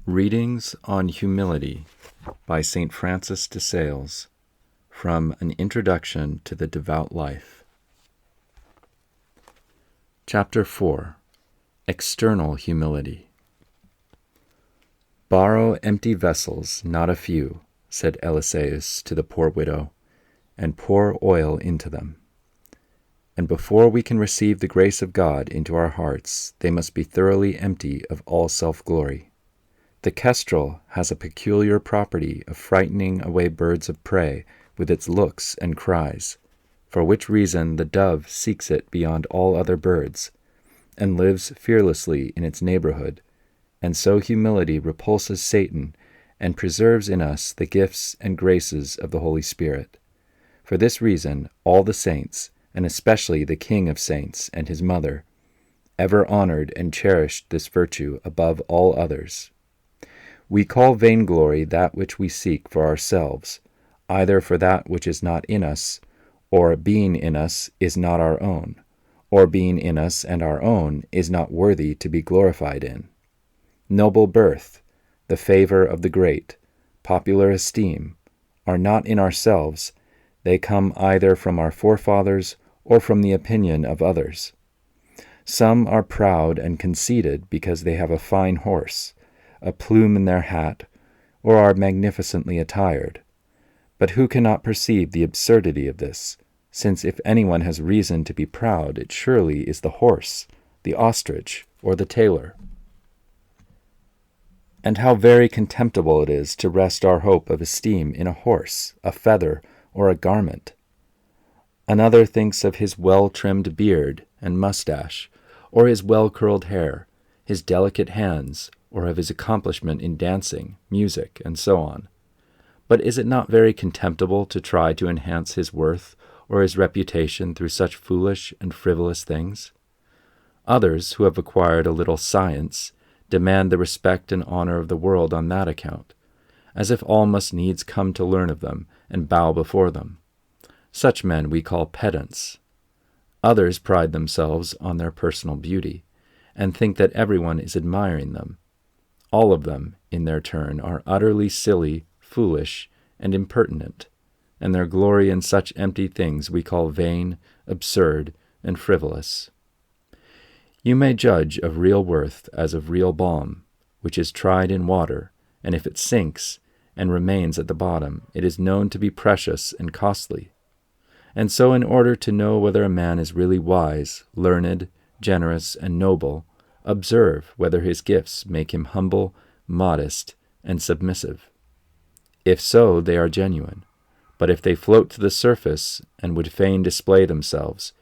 Readings on Humility by St. Francis de Sales, from An Introduction to the Devout Life. Chapter 4. External Humility. "Borrow empty vessels, not a few," said Eliseus to the poor widow, "and pour oil into them. And before we can receive the grace of God into our hearts, they must be thoroughly empty of all self-glory. The kestrel has a peculiar property of frightening away birds of prey with its looks and cries, for which reason the dove seeks it beyond all other birds, and lives fearlessly in its neighborhood, and so humility repulses Satan and preserves in us the gifts and graces of the Holy Spirit. For this reason all the saints, and especially the King of saints and his mother, ever honored and cherished this virtue above all others. We call vainglory that which we seek for ourselves, either for that which is not in us, or being in us is not our own, or being in us and our own is not worthy to be glorified in. Noble birth, the favor of the great, popular esteem, are not in ourselves, they come either from our forefathers or from the opinion of others. Some are proud and conceited because they have a fine horse, a plume in their hat, or are magnificently attired. But who cannot perceive the absurdity of this, since if anyone has reason to be proud, it surely is the horse, the ostrich, or the tailor? And how very contemptible it is to rest our hope of esteem in a horse, a feather, or a garment. Another thinks of his well-trimmed beard and mustache, or his well-curled hair, his delicate hands, or of his accomplishment in dancing, music, and so on. But is it not very contemptible to try to enhance his worth or his reputation through such foolish and frivolous things? Others, who have acquired a little science, demand the respect and honor of the world on that account, as if all must needs come to learn of them and bow before them. Such men we call pedants. Others pride themselves on their personal beauty, and think that everyone is admiring them. All of them, in their turn, are utterly silly, foolish, and impertinent, and their glory in such empty things we call vain, absurd, and frivolous. You may judge of real worth as of real balm, which is tried in water, and if it sinks and remains at the bottom, it is known to be precious and costly. And so in order to know whether a man is really wise, learned, generous, and noble, observe whether his gifts make him humble, modest, and submissive. If so, they are genuine. But if they float to the surface and would fain display themselves,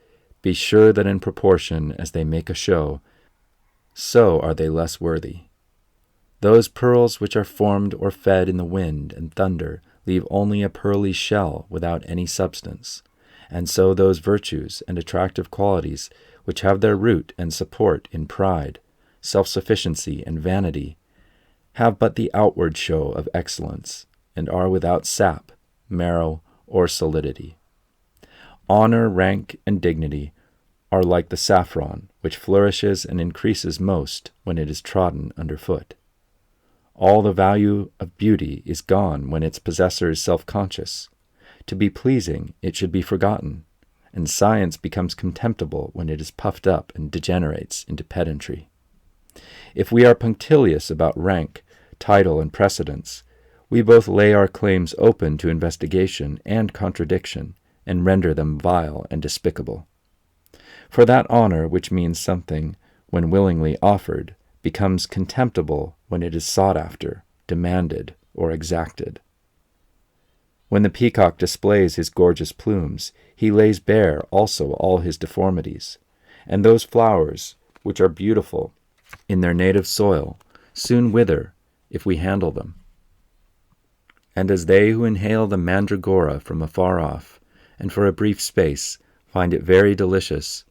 be sure that in proportion as they make a show, so are they less worthy. Those pearls which are formed or fed in the wind and thunder leave only a pearly shell without any substance, and so those virtues and attractive qualities which have their root and support in pride, self-sufficiency, and vanity, have but the outward show of excellence, and are without sap, marrow, or solidity. Honor, rank, and dignity are like the saffron, which flourishes and increases most when it is trodden underfoot. All the value of beauty is gone when its possessor is self-conscious. To be pleasing, it should be forgotten, and science becomes contemptible when it is puffed up and degenerates into pedantry. If we are punctilious about rank, title, and precedence, we both lay our claims open to investigation and contradiction, and render them vile and despicable. For that honor which means something when willingly offered becomes contemptible when it is sought after, demanded, or exacted. When the peacock displays his gorgeous plumes, he lays bare also all his deformities, and those flowers, which are beautiful in their native soil, soon wither if we handle them. And as they who inhale the mandragora from afar off, and for a brief space, find it very delicious,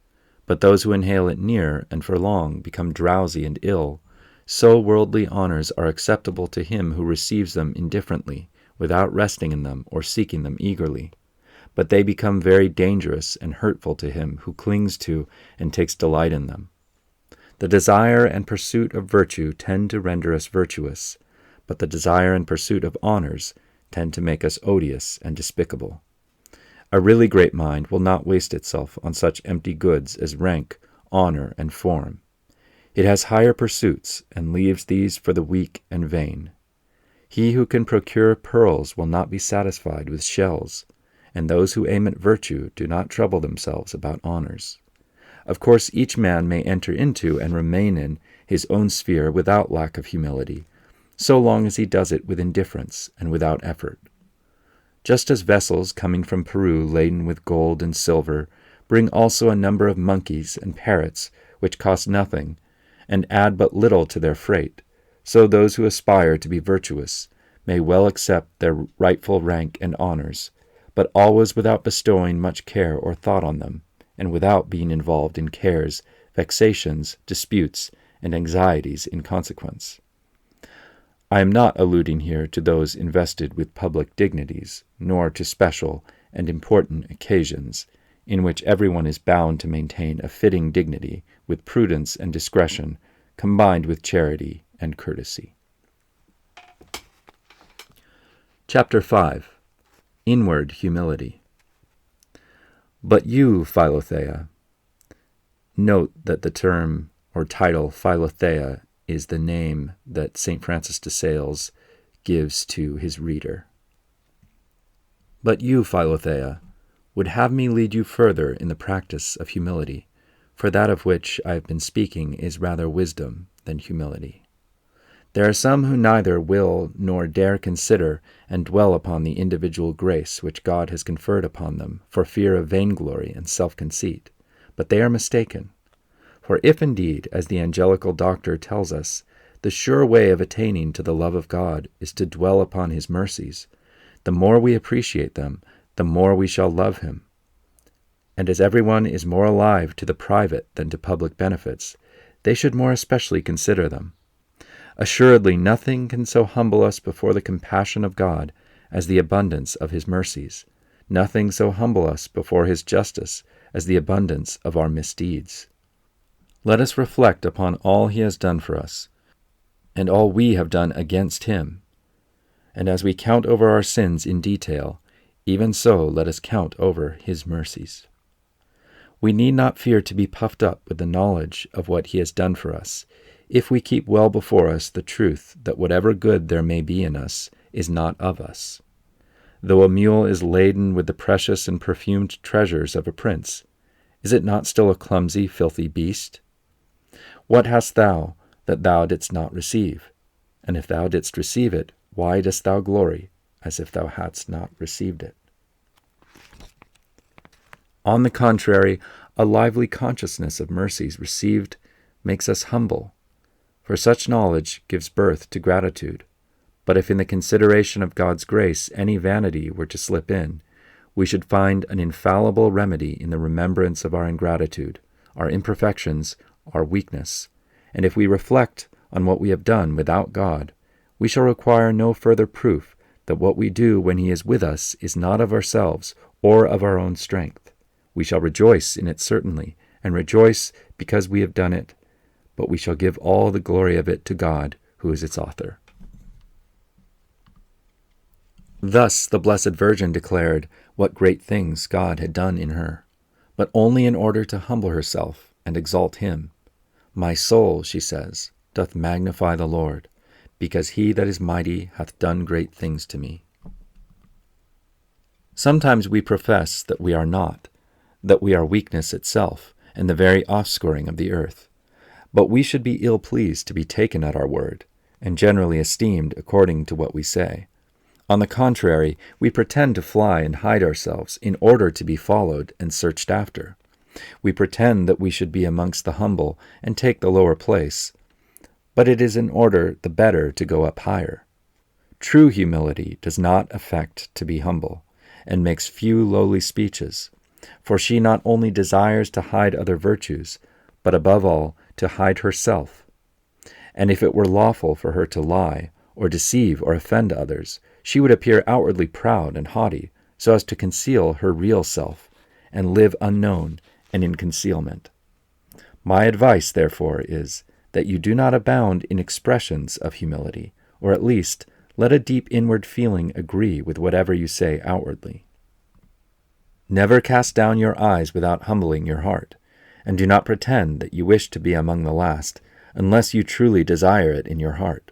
but those who inhale it near and for long become drowsy and ill, so worldly honors are acceptable to him who receives them indifferently, without resting in them or seeking them eagerly. But they become very dangerous and hurtful to him who clings to and takes delight in them. The desire and pursuit of virtue tend to render us virtuous, but the desire and pursuit of honors tend to make us odious and despicable. A really great mind will not waste itself on such empty goods as rank, honor, and form. It has higher pursuits, and leaves these for the weak and vain. He who can procure pearls will not be satisfied with shells, and those who aim at virtue do not trouble themselves about honors. Of course, each man may enter into and remain in his own sphere without lack of humility, so long as he does it with indifference and without effort. Just as vessels coming from Peru laden with gold and silver bring also a number of monkeys and parrots which cost nothing, and add but little to their freight, so those who aspire to be virtuous may well accept their rightful rank and honors, but always without bestowing much care or thought on them, and without being involved in cares, vexations, disputes, and anxieties in consequence. I am not alluding here to those invested with public dignities, nor to special and important occasions, in which everyone is bound to maintain a fitting dignity with prudence and discretion, combined with charity and courtesy. Chapter 5. Inward Humility. But you, Philothea. Note that the term or title Philothea is the name that St. Francis de Sales gives to his reader. But you, Philothea, would have me lead you further in the practice of humility, for that of which I have been speaking is rather wisdom than humility. There are some who neither will nor dare consider and dwell upon the individual grace which God has conferred upon them for fear of vainglory and self-conceit, but they are mistaken. For if indeed, as the angelical doctor tells us, the sure way of attaining to the love of God is to dwell upon his mercies, the more we appreciate them, the more we shall love him. And as everyone is more alive to the private than to public benefits, they should more especially consider them. Assuredly, nothing can so humble us before the compassion of God as the abundance of his mercies, nothing so humble us before his justice as the abundance of our misdeeds. Let us reflect upon all he has done for us, and all we have done against him. And as we count over our sins in detail, even so let us count over his mercies. We need not fear to be puffed up with the knowledge of what he has done for us, if we keep well before us the truth that whatever good there may be in us is not of us. Though a mule is laden with the precious and perfumed treasures of a prince, is it not still a clumsy, filthy beast? What hast thou that thou didst not receive? And if thou didst receive it, why dost thou glory, as if thou hadst not received it? On the contrary, a lively consciousness of mercies received makes us humble, for such knowledge gives birth to gratitude. But if in the consideration of God's grace any vanity were to slip in, we should find an infallible remedy in the remembrance of our ingratitude, our imperfections, our weakness, and if we reflect on what we have done without God, we shall require no further proof that what we do when he is with us is not of ourselves or of our own strength. We shall rejoice in it certainly, and rejoice because we have done it, but we shall give all the glory of it to God, who is its author. Thus the Blessed Virgin declared what great things God had done in her, but only in order to humble herself and exalt him. My soul, she says, doth magnify the Lord, because he that is mighty hath done great things to me. Sometimes we profess that we are not, that we are weakness itself, and the very offscouring of the earth. But we should be ill-pleased to be taken at our word, and generally esteemed according to what we say. On the contrary, we pretend to fly and hide ourselves in order to be followed and searched after. We pretend that we should be amongst the humble and take the lower place, but it is in order the better to go up higher. True humility does not affect to be humble, and makes few lowly speeches, for she not only desires to hide other virtues, but above all to hide herself. And if it were lawful for her to lie, or deceive or offend others, she would appear outwardly proud and haughty, so as to conceal her real self, and live unknown and in concealment. My advice, therefore, is that you do not abound in expressions of humility, or at least let a deep inward feeling agree with whatever you say outwardly. Never cast down your eyes without humbling your heart, and do not pretend that you wish to be among the last, unless you truly desire it in your heart.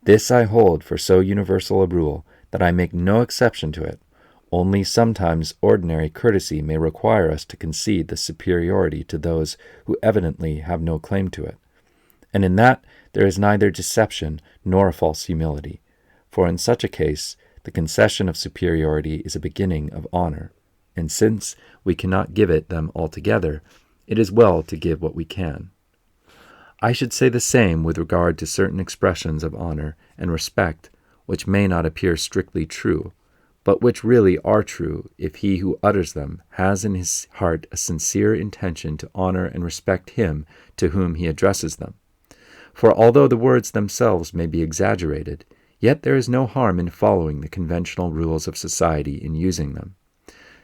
This I hold for so universal a rule that I make no exception to it. Only sometimes ordinary courtesy may require us to concede the superiority to those who evidently have no claim to it. And in that there is neither deception nor false humility, for in such a case the concession of superiority is a beginning of honor, and since we cannot give it them altogether, it is well to give what we can. I should say the same with regard to certain expressions of honor and respect which may not appear strictly true, but which really are true if he who utters them has in his heart a sincere intention to honor and respect him to whom he addresses them. For although the words themselves may be exaggerated, yet there is no harm in following the conventional rules of society in using them.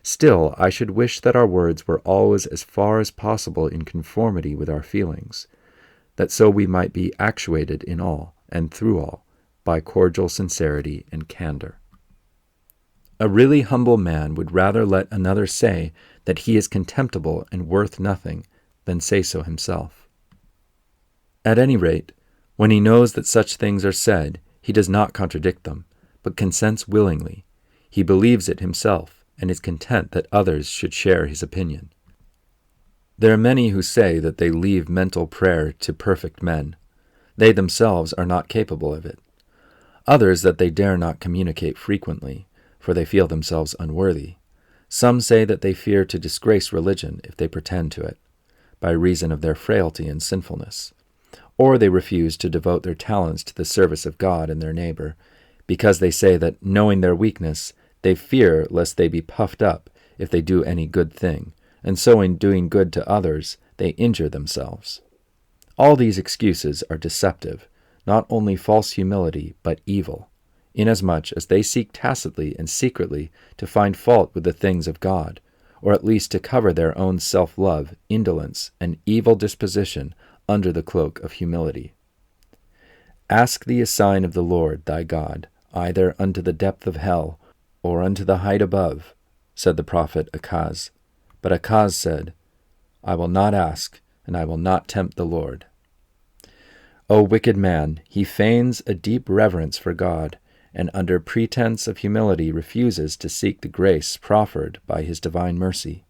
Still, I should wish that our words were always as far as possible in conformity with our feelings, that so we might be actuated in all, and through all, by cordial sincerity and candor. A really humble man would rather let another say that he is contemptible and worth nothing than say so himself. At any rate, when he knows that such things are said, he does not contradict them, but consents willingly. He believes it himself, and is content that others should share his opinion. There are many who say that they leave mental prayer to perfect men. They themselves are not capable of it. Others that they dare not communicate frequently, for they feel themselves unworthy. Some say that they fear to disgrace religion if they pretend to it, by reason of their frailty and sinfulness. Or they refuse to devote their talents to the service of God and their neighbor, because they say that, knowing their weakness, they fear lest they be puffed up if they do any good thing, and so in doing good to others, they injure themselves. All these excuses are deceptive, not only false humility, but evil, inasmuch as they seek tacitly and secretly to find fault with the things of God, or at least to cover their own self-love, indolence, and evil disposition under the cloak of humility. Ask thee a sign of the Lord thy God, either unto the depth of hell, or unto the height above, said the prophet Achaz. But Achaz said, I will not ask, and I will not tempt the Lord. O wicked man, he feigns a deep reverence for God, and under pretense of humility refuses to seek the grace proffered by his divine mercy.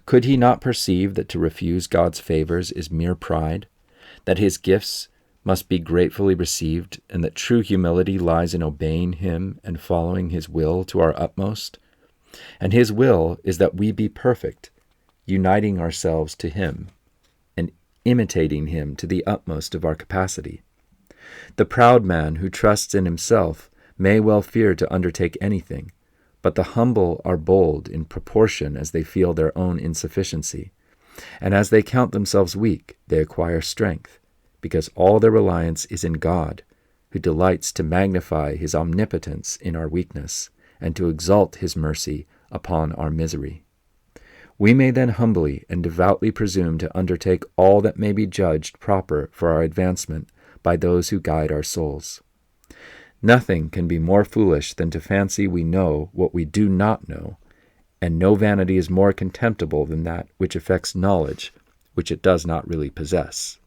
Could he not perceive that to refuse God's favors is mere pride, that his gifts must be gratefully received, and that true humility lies in obeying him and following his will to our utmost? And his will is that we be perfect, uniting ourselves to him, and imitating him to the utmost of our capacity. The proud man who trusts in himself may well fear to undertake anything, but the humble are bold in proportion as they feel their own insufficiency, and as they count themselves weak, they acquire strength, because all their reliance is in God, who delights to magnify his omnipotence in our weakness, and to exalt his mercy upon our misery. We may then humbly and devoutly presume to undertake all that may be judged proper for our advancement by those who guide our souls. Nothing can be more foolish than to fancy we know what we do not know, and no vanity is more contemptible than that which affects knowledge which it does not really possess.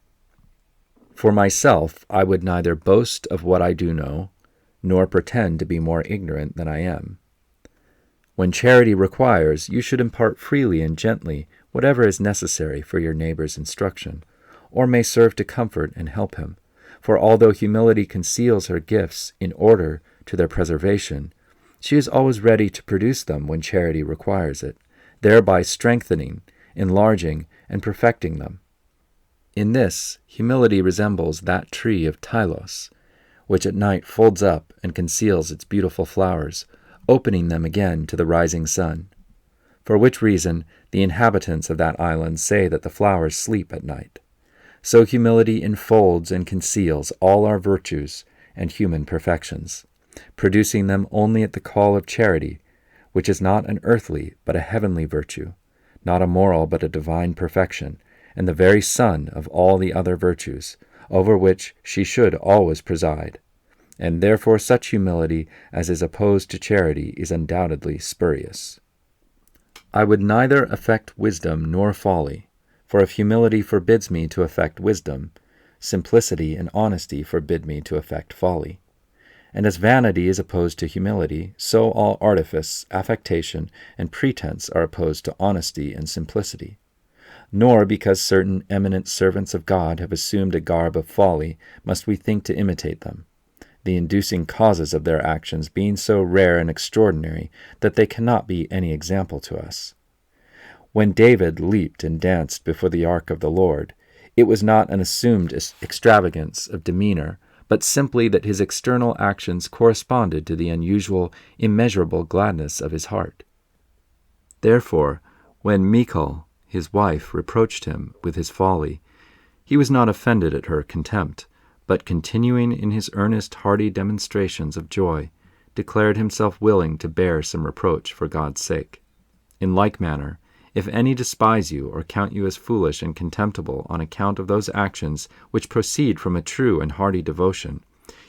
For myself, I would neither boast of what I do know, nor pretend to be more ignorant than I am. When charity requires, you should impart freely and gently whatever is necessary for your neighbor's instruction, or may serve to comfort and help him. For although humility conceals her gifts in order to their preservation, she is always ready to produce them when charity requires it, thereby strengthening, enlarging, and perfecting them. In this, humility resembles that tree of Tylos, which at night folds up and conceals its beautiful flowers, opening them again to the rising sun. For which reason the inhabitants of that island say that the flowers sleep at night. So humility enfolds and conceals all our virtues and human perfections, producing them only at the call of charity, which is not an earthly but a heavenly virtue, not a moral but a divine perfection, and the very sun of all the other virtues, over which she should always preside. and therefore such humility as is opposed to charity is undoubtedly spurious. I would neither affect wisdom nor folly, for if humility forbids me to affect wisdom, simplicity and honesty forbid me to affect folly. And as vanity is opposed to humility, so all artifice, affectation, and pretense are opposed to honesty and simplicity. Nor because certain eminent servants of God have assumed a garb of folly must we think to imitate them, the inducing causes of their actions being so rare and extraordinary that they cannot be any example to us. When David leaped and danced before the ark of the Lord, it was not an assumed extravagance of demeanor, but simply that his external actions corresponded to the unusual, immeasurable gladness of his heart. Therefore, when Michal, his wife, reproached him with his folly, he was not offended at her contempt, but continuing in his earnest, hearty demonstrations of joy, declared himself willing to bear some reproach for God's sake. In like manner, if any despise you or count you as foolish and contemptible on account of those actions which proceed from a true and hearty devotion,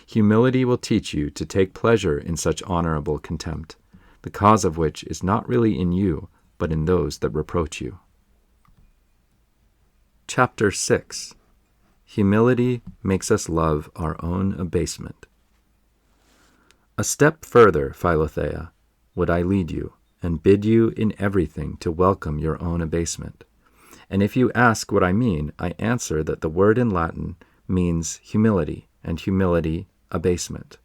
humility will teach you to take pleasure in such honorable contempt, the cause of which is not really in you, but in those that reproach you. Chapter 6. Humility makes us love our own abasement. A step further, Philothea, would I lead you, and bid you in everything to welcome your own abasement. And if you ask what I mean, I answer that the word in Latin means humility, and humility abasement.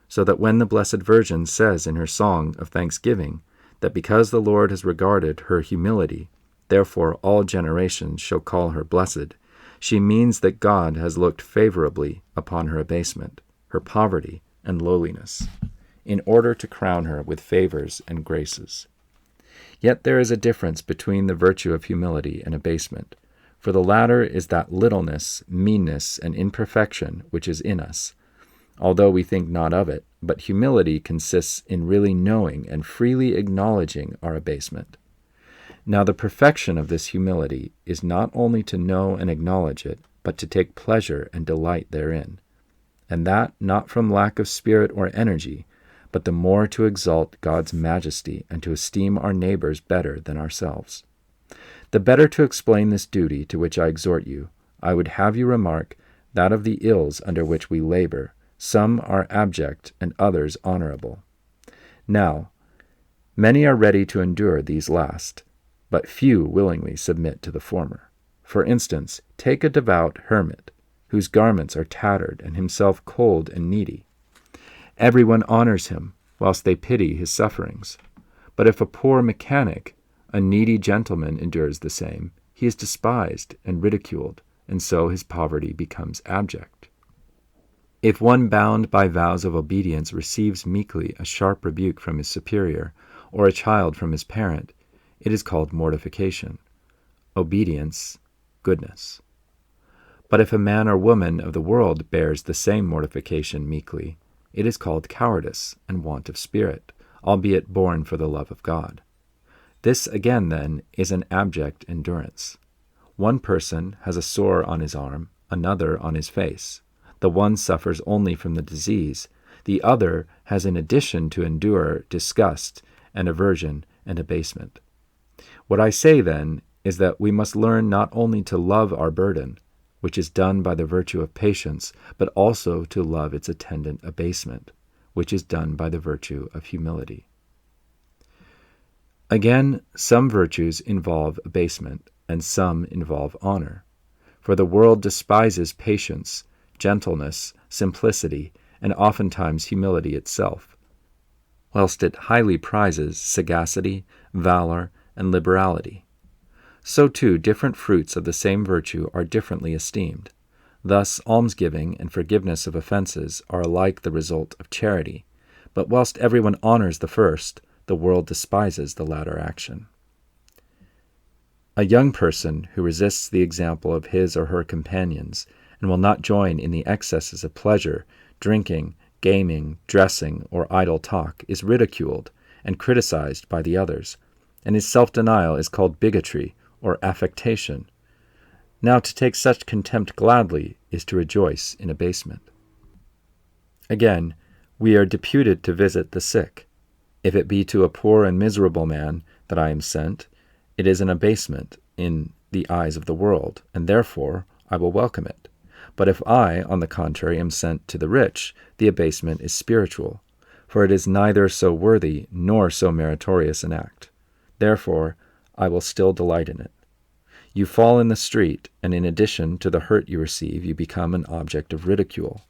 So that when the Blessed Virgin says in her song of thanksgiving that because the Lord has regarded her humility, therefore all generations shall call her blessed, she means that God has looked favorably upon her abasement, her poverty and lowliness, in order to crown her with favors and graces. Yet there is a difference between the virtue of humility and abasement, for the latter is that littleness, meanness, and imperfection which is in us, although we think not of it, but humility consists in really knowing and freely acknowledging our abasement. Now the perfection of this humility is not only to know and acknowledge it, but to take pleasure and delight therein, and that not from lack of spirit or energy, but the more to exalt God's majesty and to esteem our neighbors better than ourselves. The better to explain this duty to which I exhort you, I would have you remark that of the ills under which we labor, some are abject and others honorable. Now, many are ready to endure these last, but few willingly submit to the former. For instance, take a devout hermit, whose garments are tattered and himself cold and needy. Everyone honors him, whilst they pity his sufferings. But if a poor mechanic, a needy gentleman, endures the same, he is despised and ridiculed, and so his poverty becomes abject. If one bound by vows of obedience receives meekly a sharp rebuke from his superior, or a child from his parent, it is called mortification. Obedience, goodness. But if a man or woman of the world bears the same mortification meekly, it is called cowardice and want of spirit, albeit borne for the love of God. This again, then, is an abject endurance. One person has a sore on his arm, another on his face. The one suffers only from the disease, the other has in addition to endure disgust and aversion and abasement. What I say, then, is that we must learn not only to love our burden, which is done by the virtue of patience, but also to love its attendant abasement, which is done by the virtue of humility. Again, some virtues involve abasement, and some involve honor. For the world despises patience, gentleness, simplicity, and oftentimes humility itself, whilst it highly prizes sagacity, valor, and liberality. So too different fruits of the same virtue are differently esteemed. Thus almsgiving and forgiveness of offenses are alike the result of charity, but whilst everyone honors the first, the world despises the latter action. A young person who resists the example of his or her companions and will not join in the excesses of pleasure, drinking, gaming, dressing, or idle talk is ridiculed and criticized by the others, and his self-denial is called bigotry or affectation. Now to take such contempt gladly is to rejoice in abasement. Again, we are deputed to visit the sick. If it be to a poor and miserable man that I am sent, it is an abasement in the eyes of the world, and therefore I will welcome it. But if I, on the contrary, am sent to the rich, the abasement is spiritual, for it is neither so worthy nor so meritorious an act. Therefore I will still delight in it. You fall in the street, and in addition to the hurt you receive, you become an object of ridicule.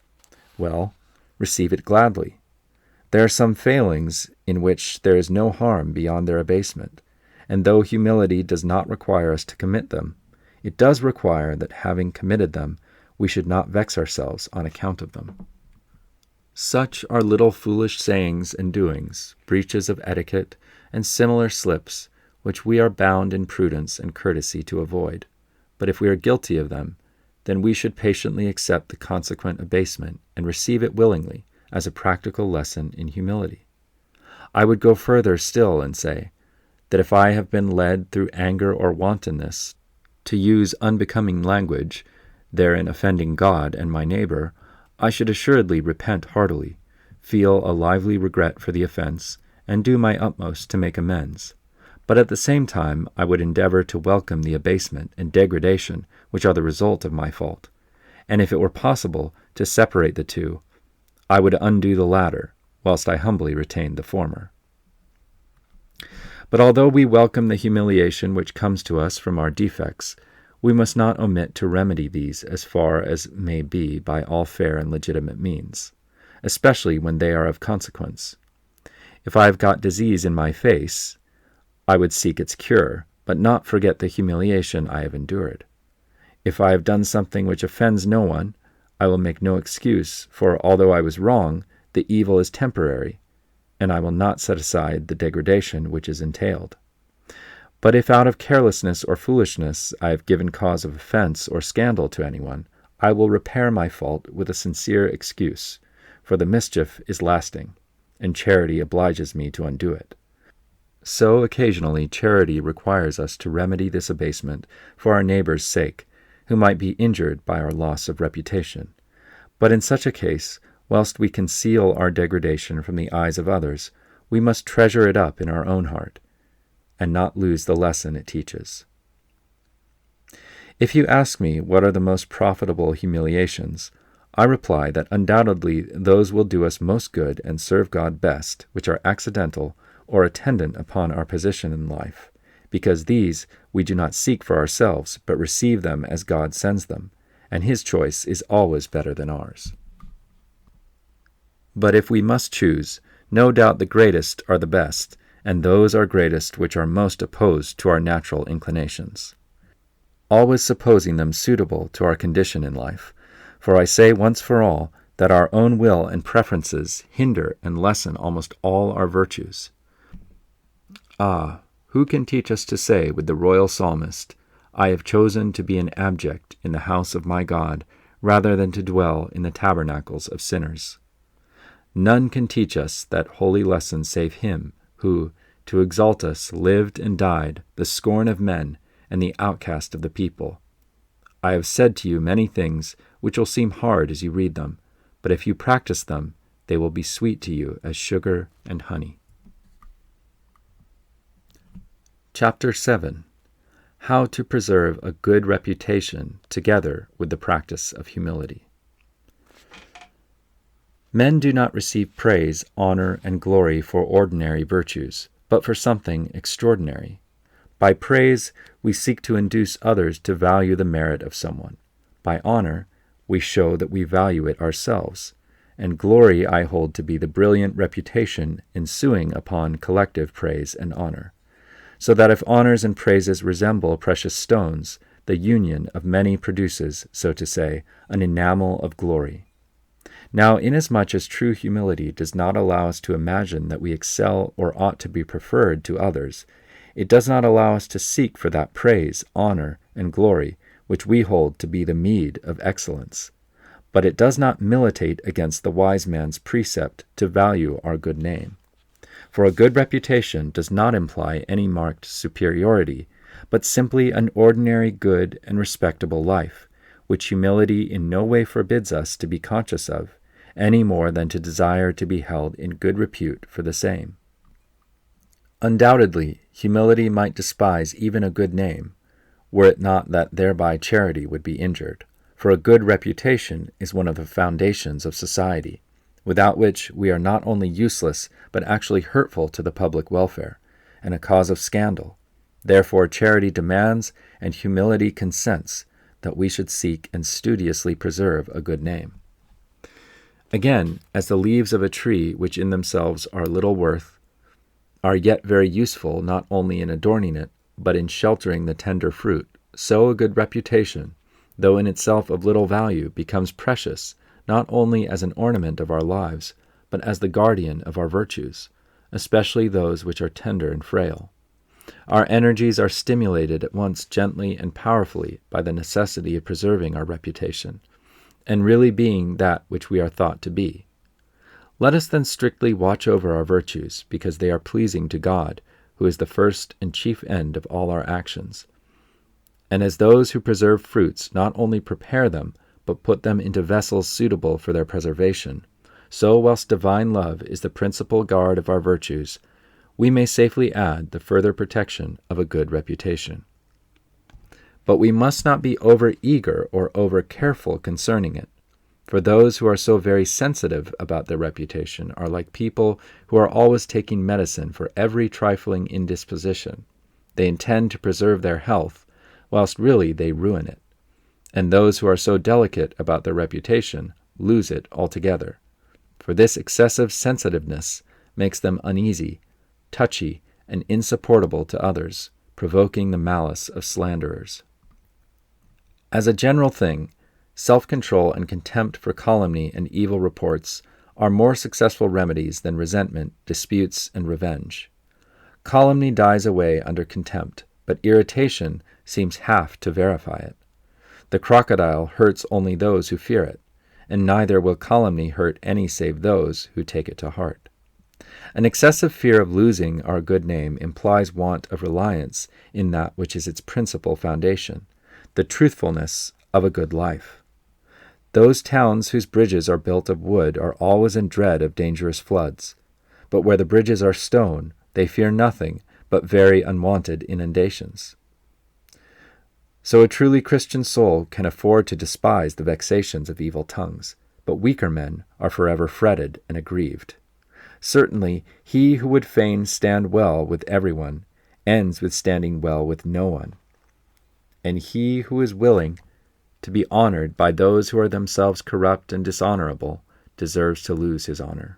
Well, receive it gladly. There are some failings in which there is no harm beyond their abasement, and though humility does not require us to commit them, it does require that having committed them, we should not vex ourselves on account of them. Such are little foolish sayings and doings, breaches of etiquette, and similar slips, which we are bound in prudence and courtesy to avoid. But if we are guilty of them, then we should patiently accept the consequent abasement and receive it willingly as a practical lesson in humility. I would go further still and say that if I have been led through anger or wantonness to use unbecoming language, therein offending God and my neighbor, I should assuredly repent heartily, feel a lively regret for the offense, and do my utmost to make amends. But at the same time I would endeavor to welcome the abasement and degradation which are the result of my fault, and if it were possible to separate the two, I would undo the latter, whilst I humbly retained the former. But although we welcome the humiliation which comes to us from our defects, we must not omit to remedy these as far as may be by all fair and legitimate means, especially when they are of consequence. If I have got disease in my face, I would seek its cure, but not forget the humiliation I have endured. If I have done something which offends no one, I will make no excuse, for although I was wrong, the evil is temporary, and I will not set aside the degradation which is entailed. But if out of carelessness or foolishness I have given cause of offense or scandal to anyone, I will repair my fault with a sincere excuse, for the mischief is lasting, and charity obliges me to undo it. So occasionally charity requires us to remedy this abasement for our neighbor's sake, who might be injured by our loss of reputation. But in such a case, whilst we conceal our degradation from the eyes of others, we must treasure it up in our own heart, and not lose the lesson it teaches. If you ask me what are the most profitable humiliations, I reply that undoubtedly those will do us most good and serve God best, which are accidental or attendant upon our position in life, because these we do not seek for ourselves, but receive them as God sends them, and His choice is always better than ours. But if we must choose, no doubt the greatest are the best, and those are greatest which are most opposed to our natural inclinations, always supposing them suitable to our condition in life. For I say once for all that our own will and preferences hinder and lessen almost all our virtues. Ah, who can teach us to say with the royal psalmist, I have chosen to be an abject in the house of my God, rather than to dwell in the tabernacles of sinners? None can teach us that holy lesson save Him who, to exalt us, lived and died, the scorn of men and the outcast of the people. I have said to you many things which will seem hard as you read them, but if you practice them, they will be sweet to you as sugar and honey. Chapter 7. How to preserve a good reputation together with the practice of humility. Men do not receive praise, honor, and glory for ordinary virtues, but for something extraordinary. By praise, we seek to induce others to value the merit of someone. By honor, we show that we value it ourselves. And glory I hold to be the brilliant reputation ensuing upon collective praise and honor. So that if honors and praises resemble precious stones, the union of many produces, so to say, an enamel of glory. Now, inasmuch as true humility does not allow us to imagine that we excel or ought to be preferred to others, it does not allow us to seek for that praise, honor, and glory which we hold to be the meed of excellence. But it does not militate against the wise man's precept to value our good name. For a good reputation does not imply any marked superiority, but simply an ordinary good and respectable life, which humility in no way forbids us to be conscious of, any more than to desire to be held in good repute for the same. Undoubtedly, humility might despise even a good name, were it not that thereby charity would be injured, for a good reputation is one of the foundations of society, without which we are not only useless, but actually hurtful to the public welfare, and a cause of scandal. Therefore charity demands, and humility consents, that we should seek and studiously preserve a good name. Again, as the leaves of a tree, which in themselves are little worth, are yet very useful not only in adorning it, but in sheltering the tender fruit, so a good reputation, though in itself of little value, becomes precious, not only as an ornament of our lives, but as the guardian of our virtues, especially those which are tender and frail. Our energies are stimulated at once gently and powerfully by the necessity of preserving our reputation, and really being that which we are thought to be. Let us then strictly watch over our virtues, because they are pleasing to God, who is the first and chief end of all our actions. And as those who preserve fruits not only prepare them, but put them into vessels suitable for their preservation, so whilst divine love is the principal guard of our virtues, we may safely add the further protection of a good reputation. But we must not be over-eager or over-careful concerning it, for those who are so very sensitive about their reputation are like people who are always taking medicine for every trifling indisposition. They intend to preserve their health, whilst really they ruin it. And those who are so delicate about their reputation lose it altogether. For this excessive sensitiveness makes them uneasy, touchy, and insupportable to others, provoking the malice of slanderers. As a general thing, self-control and contempt for calumny and evil reports are more successful remedies than resentment, disputes, and revenge. Calumny dies away under contempt, but irritation seems half to verify it. The crocodile hurts only those who fear it, and neither will calumny hurt any save those who take it to heart. An excessive fear of losing our good name implies want of reliance in that which is its principal foundation, the truthfulness of a good life. Those towns whose bridges are built of wood are always in dread of dangerous floods, but where the bridges are stone, they fear nothing but very unwanted inundations. So a truly Christian soul can afford to despise the vexations of evil tongues, but weaker men are forever fretted and aggrieved. Certainly, he who would fain stand well with everyone ends with standing well with no one. And he who is willing to be honored by those who are themselves corrupt and dishonorable deserves to lose his honor.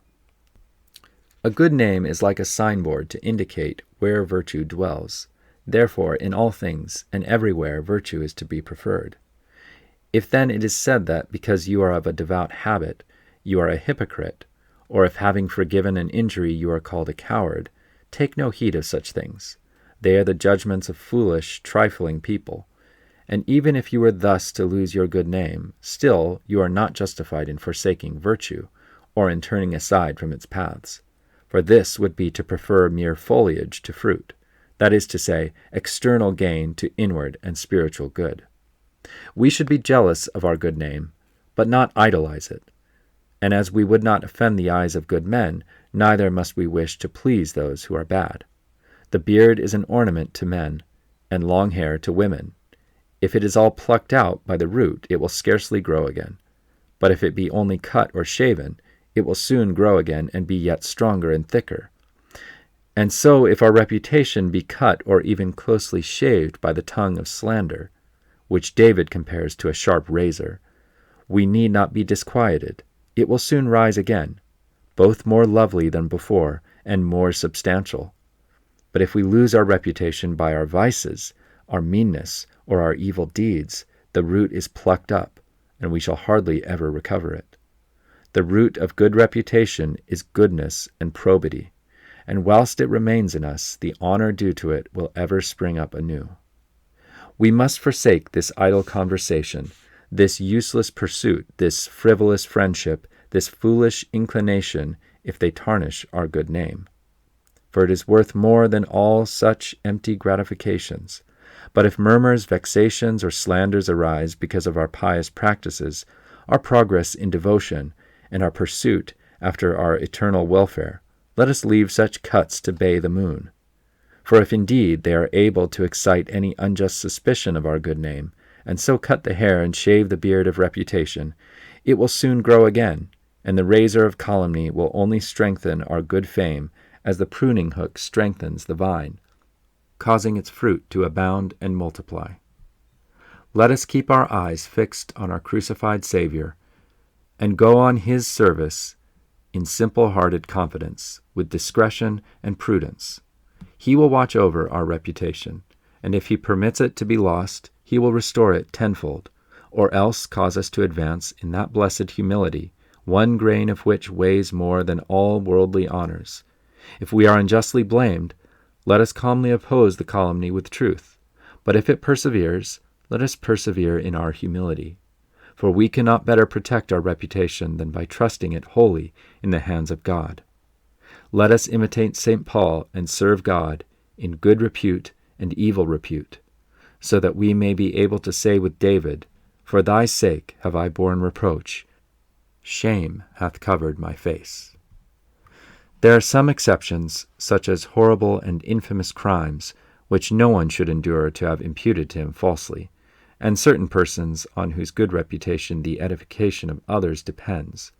A good name is like a signboard to indicate where virtue dwells. Therefore, in all things and everywhere virtue is to be preferred. If then it is said that because you are of a devout habit, you are a hypocrite, or if having forgiven an injury you are called a coward, take no heed of such things. They are the judgments of foolish, trifling people. And even if you were thus to lose your good name, still you are not justified in forsaking virtue, or in turning aside from its paths. For this would be to prefer mere foliage to fruit, that is to say, external gain to inward and spiritual good. We should be jealous of our good name, but not idolize it. And as we would not offend the eyes of good men, neither must we wish to please those who are bad. The beard is an ornament to men, and long hair to women. If it is all plucked out by the root, it will scarcely grow again. But if it be only cut or shaven, it will soon grow again and be yet stronger and thicker. And so if our reputation be cut or even closely shaved by the tongue of slander, which David compares to a sharp razor, we need not be disquieted. It will soon rise again, both more lovely than before and more substantial. But if we lose our reputation by our vices, our meanness, or our evil deeds, the root is plucked up, and we shall hardly ever recover it. The root of good reputation is goodness and probity, and whilst it remains in us, the honor due to it will ever spring up anew. We must forsake this idle conversation, this useless pursuit, this frivolous friendship, this foolish inclination, if they tarnish our good name. For it is worth more than all such empty gratifications. But if murmurs, vexations, or slanders arise because of our pious practices, our progress in devotion, and our pursuit after our eternal welfare, let us leave such cuts to bay the moon. For if indeed they are able to excite any unjust suspicion of our good name, and so cut the hair and shave the beard of reputation, it will soon grow again, and the razor of calumny will only strengthen our good fame as the pruning hook strengthens the vine, causing its fruit to abound and multiply. Let us keep our eyes fixed on our crucified Savior, and go on his service in simple-hearted confidence, with discretion and prudence. He will watch over our reputation, and if he permits it to be lost, he will restore it tenfold, or else cause us to advance in that blessed humility, one grain of which weighs more than all worldly honors. If we are unjustly blamed, let us calmly oppose the calumny with truth. But if it perseveres, let us persevere in our humility. For we cannot better protect our reputation than by trusting it wholly in the hands of God. Let us imitate St. Paul and serve God in good repute and evil repute, so that we may be able to say with David, "For thy sake have I borne reproach. Shame hath covered my face." There are some exceptions, such as horrible and infamous crimes, which no one should endure to have imputed to him falsely, and certain persons on whose good reputation the edification of others depends.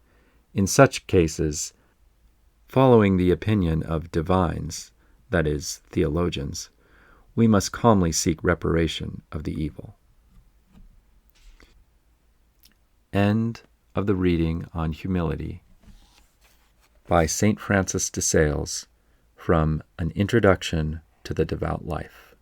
In such cases, following the opinion of divines, that is, theologians, we must calmly seek reparation of the evil. End of the reading on humility by St. Francis de Sales from An Introduction to the Devout Life.